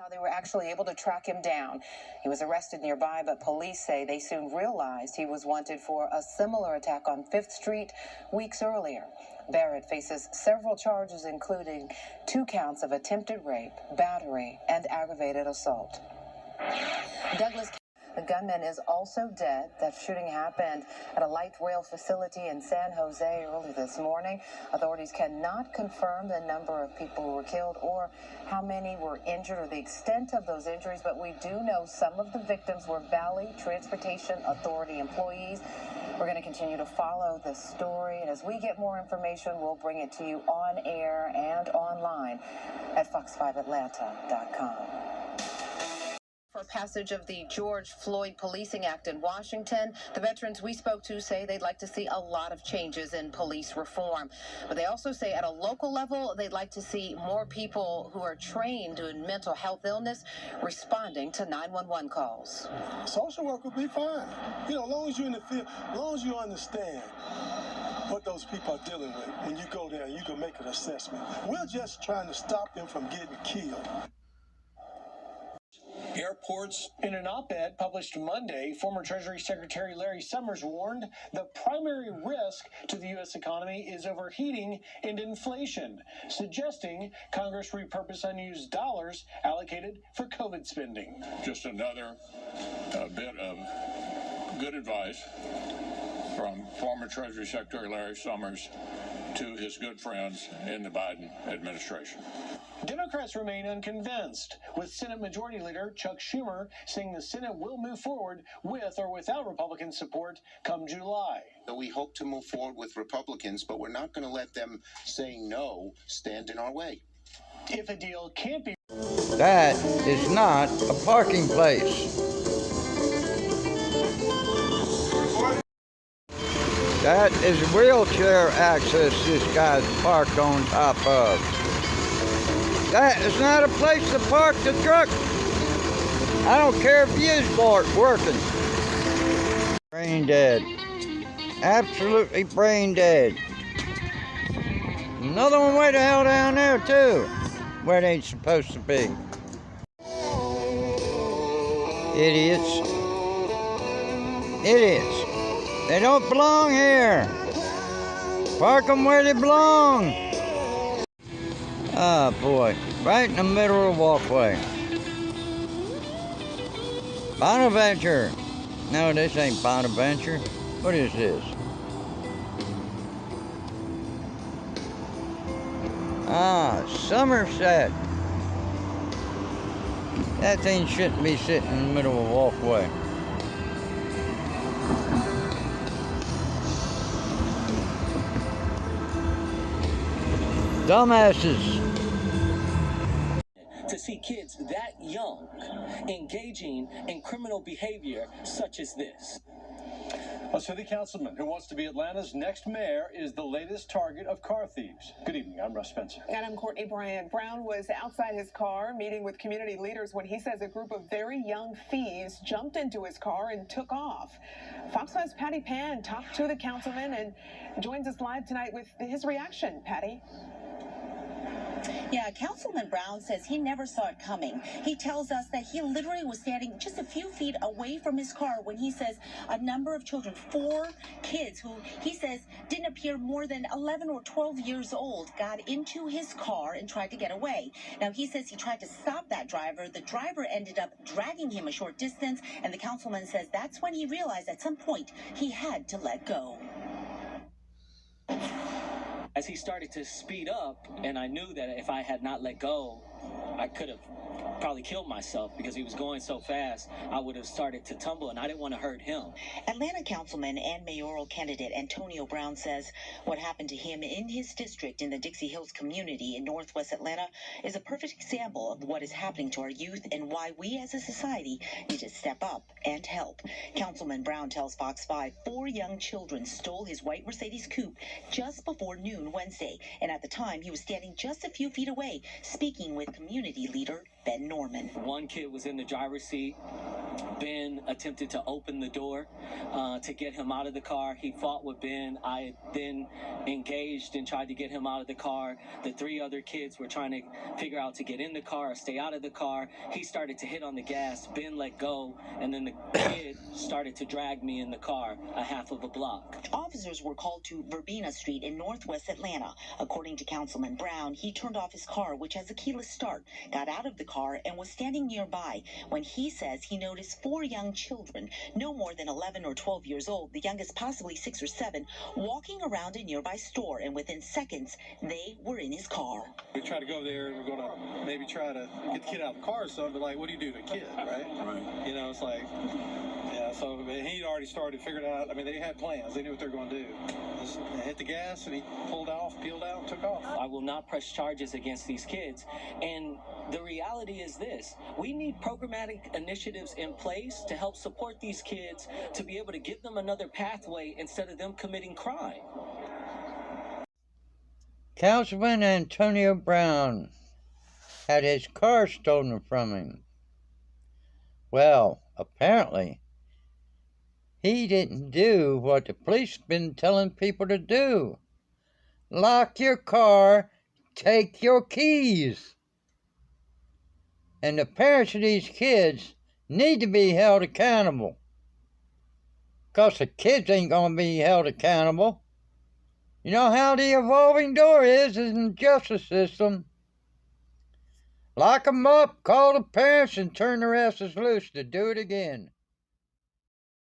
how they were actually able to track him down. He was arrested nearby, but police say they soon realized he was wanted for a similar attack on 5th Street weeks earlier. Barrett faces several charges, including 2 counts of attempted rape, battery, and aggravated assault. Douglas, the gunman, is also dead. That shooting happened at a light rail facility in San Jose early this morning. Authorities cannot confirm the number of people who were killed or how many were injured or the extent of those injuries, but we do know some of the victims were Valley Transportation Authority employees. We're going to continue to follow this story, and as we get more information, we'll bring it to you on air and online at fox5atlanta.com. For passage of the George Floyd Policing Act in Washington, the veterans we spoke to say they'd like to see a lot of changes in police reform. But they also say at a local level, they'd like to see more people who are trained in mental health illness responding to 911 calls. Social work will be fine. You know, as long as you're in the field, as long as you understand what those people are dealing with, when you go there, you can make an assessment. We're just trying to stop them from getting killed. Airports. In an op-ed published Monday, former Treasury Secretary Larry Summers warned the primary risk to the U.S. economy is overheating and inflation, suggesting Congress repurpose unused dollars allocated for COVID spending. Just another bit of good advice from former Treasury Secretary Larry Summers to his good friends in the Biden administration. Democrats remain unconvinced, with Senate Majority Leader Chuck Schumer saying the Senate will move forward with or without Republican support come July. We hope to move forward with Republicans, but we're not going to let them saying no stand in our way. If a deal can't be... That is not a parking place. That is wheelchair access this guy's parked on top of. That is not a place to park the truck. I don't care if he is working. Brain dead. Absolutely brain dead. Another one way the hell down there too, where it ain't supposed to be. Idiots. Idiots. They don't belong here. Park them where they belong. Ah, boy. Right in the middle of the walkway. Bonaventure. No, this ain't Bonaventure. What is this? Ah, Somerset. That thing shouldn't be sitting in the middle of a walkway. Dumbasses. To see kids that young engaging in criminal behavior such as this. A city councilman who wants to be Atlanta's next mayor is the latest target of car thieves. Good evening, I'm Russ Spencer. And I'm Courtney Bryant. Brown was outside his car meeting with community leaders when he says a group of very young thieves jumped into his car and took off. Fox 5's Patty Pan talked to the councilman and joins us live tonight with his reaction. Patty? Yeah, Councilman Brown says he never saw it coming. He tells us that he literally was standing just a few feet away from his car when he says a number of children, 4 kids who he says didn't appear more than 11 or 12 years old, got into his car and tried to get away. Now, he says he tried to stop that driver. The driver ended up dragging him a short distance, and the councilman says that's when he realized at some point he had to let go. As he started to speed up, and I knew that if I had not let go, I could have probably killed myself because he was going so fast. I would have started to tumble, and I didn't want to hurt him. Atlanta councilman and mayoral candidate Antonio Brown says what happened to him in his district in the Dixie Hills community in northwest Atlanta is a perfect example of what is happening to our youth and why we as a society need to step up and help. Councilman Brown tells Fox 5 4 young children stole his white Mercedes coupe just before noon Wednesday, and at the time he was standing just a few feet away speaking with community leader Ben Norman. One kid was in the driver's seat. Ben attempted to open the door to get him out of the car. He fought with Ben. I then engaged and tried to get him out of the car. The 3 other kids were trying to figure out to get in the car or stay out of the car. He started to hit on the gas. Ben let go, and then the kid started to drag me in the car a half of a block. Officers were called to Verbena Street in northwest Atlanta. According to Councilman Brown, he turned off his car, which has a keyless start, got out of the car, and was standing nearby when he says he noticed 4 young children, no more than 11 or 12 years old, the youngest possibly 6 or 7, walking around a nearby store, and within seconds, they were in his car. We try to go there, we're going to maybe try to get the kid out of the car or something, but like, what do you do to a kid, right? Right. You know, it's like, yeah, so he'd already started, figured out, I mean, they had plans, they knew what they were going to do. Just hit the gas, and he peeled out, and took off. I will not press charges against these kids, and the reality is this: we need programmatic initiatives in place to help support these kids, to be able to give them another pathway instead of them committing crime. Councilman Antonio Brown had his car stolen from him. Well, apparently, he didn't do what the police have been telling people to do. Lock your car, take your keys. And the parents of these kids need to be held accountable. Because the kids ain't going to be held accountable. You know how the evolving door is in the justice system. Lock them up, call the parents, and turn their asses loose to do it again.